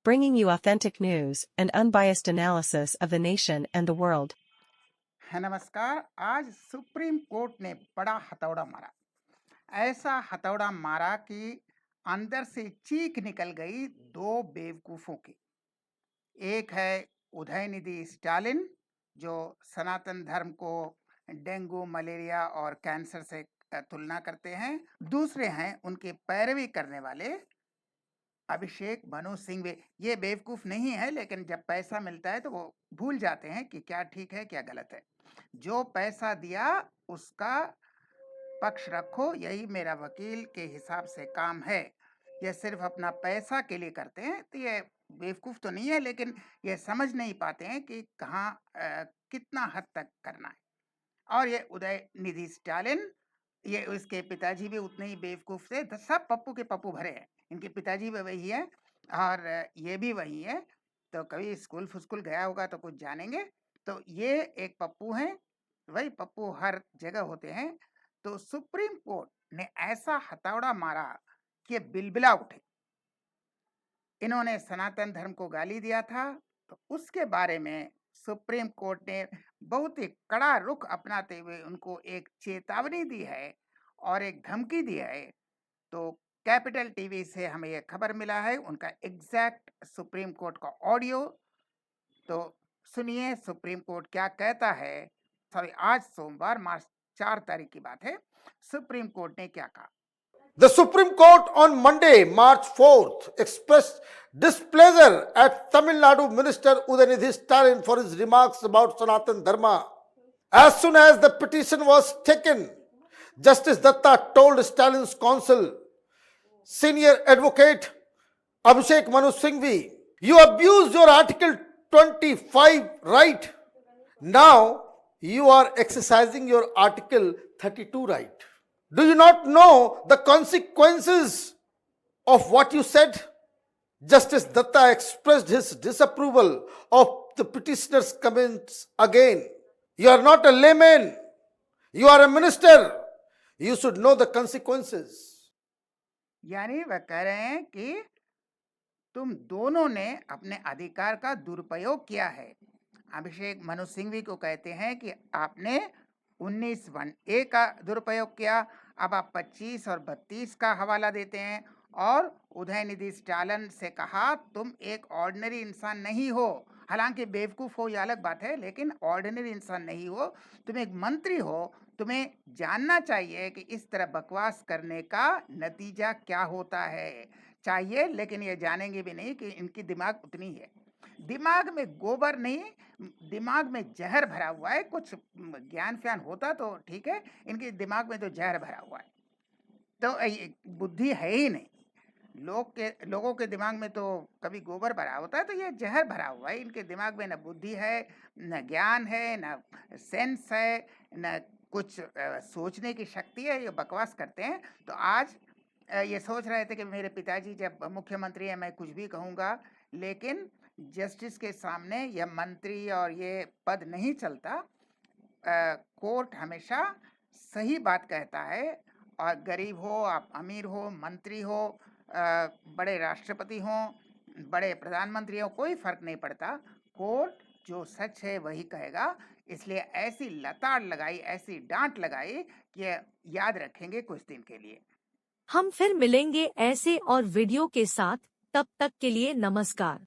bringing you authentic news and unbiased analysis of the nation and the world. है नमस्कार। आज supreme court ने बड़ा हथौड़ा मारा। ऐसा हथौड़ा मारा कि अंदर से चीख निकल गई दो बेवकूफों की। एक है उदयनिधि स्टालिन, जो सनातन धर्म को डेंगू, मलेरिया और कैंसर से तुलना करते हैं। दूसरे हैं उनके पैरवी करने वाले अभिषेक मनु सिंघवी। ये बेवकूफ नहीं है, लेकिन जब पैसा मिलता है तो वो भूल जाते हैं कि क्या ठीक है क्या गलत है। जो पैसा दिया उसका पक्ष रखो, यही मेरा वकील के हिसाब से काम है। ये सिर्फ अपना पैसा के लिए करते हैं, तो ये बेवकूफ तो नहीं है, लेकिन ये समझ नहीं पाते हैं कि कहाँ कितना हद तक करना है। और ये उदयनिधि स्टालिन, ये उसके पिताजी भी उतने ही बेवकूफ थे। सब पप्पू के पप्पू भरे हैं। इनके पिताजी भी वही है और ये भी वही है। तो कभी स्कूल फुस्कूल गया होगा तो कुछ जानेंगे। तो ये एक पप्पू हैं, वही पप्पू हर जगह होते हैं। तो सुप्रीम कोर्ट ने ऐसा हथौड़ा मारा कि बिलबिला उठे। इन्होंने सनातन धर्म को गाली दिया था, तो उसके बारे में सुप्रीम कोर्ट ने बहुत ही कड़ा रुख अपनाते हुए उनको एक चेतावनी दी है और एक धमकी दी है। तो कैपिटल टीवी से हमें यह खबर मिला है, उनका एग्जैक्ट सुप्रीम कोर्ट का ऑडियो। तो सुनिए सुप्रीम कोर्ट क्या कहता है। सॉरी, आज सोमवार मार्च 4 तारीख की बात है। सुप्रीम कोर्ट ने क्या कहा। The Supreme Court on Monday, March 4th, expressed displeasure at Tamil Nadu Minister Udayanidhi Stalin for his remarks about Sanatan Dharma. As soon as the petition was taken, Justice Datta told Stalin's counsel, Senior Advocate Abhishek Manu Singhvi, you abused your Article 25 right. Now you are exercising your Article 32 right. Do you not know the consequences of what you said? Justice Datta expressed his disapproval of the petitioner's comments again. You are not a layman. You are a minister. You should know the consequences. यानी वह कह रहे हैं कि तुम दोनों ने अपने अधिकार का दुरुपयोग किया है। अभिषेक मनु सिंघवी को कहते हैं कि आपने 19(1)(a) का दुरुपयोग किया। अब आप 25 और 32 का हवाला देते हैं। और उदयनिधि स्टालिन से कहा तुम एक ऑर्डिनरी इंसान नहीं हो। हालांकि बेवकूफ हो यह अलग बात है, लेकिन ऑर्डिनरी इंसान नहीं हो, तुम एक मंत्री हो। तुम्हें जानना चाहिए कि इस तरह बकवास करने का नतीजा क्या होता है चाहिए, लेकिन ये जानेंगे भी नहीं कि इनकी दिमाग उतनी है। दिमाग में गोबर नहीं, दिमाग में जहर भरा हुआ है। कुछ ज्ञान फ्यान होता तो ठीक है, इनके दिमाग में तो जहर भरा हुआ है। तो बुद्धि है ही नहीं। लोगों के दिमाग में तो कभी गोबर भरा होता है, तो ये जहर भरा हुआ है। इनके दिमाग में न बुद्धि है, न ज्ञान है, न सेंस है, न कुछ सोचने की शक्ति है। ये बकवास करते हैं। तो आज ये सोच रहे थे कि मेरे पिताजी जब मुख्यमंत्री हैं मैं कुछ भी कहूँगा, लेकिन जस्टिस के सामने यह मंत्री और ये पद नहीं चलता। कोर्ट हमेशा सही बात कहता है, और गरीब हो, आप अमीर हो, मंत्री हो, बड़े राष्ट्रपति हो, बड़े प्रधानमंत्री हो, कोई फर्क नहीं पड़ता। कोर्ट जो सच है वही कहेगा। इसलिए ऐसी लताड़ लगाई, ऐसी डांट लगाई कि याद रखेंगे कुछ दिन के लिए। हम फिर मिलेंगे ऐसे और वीडियो के साथ। तब तक के लिए नमस्कार।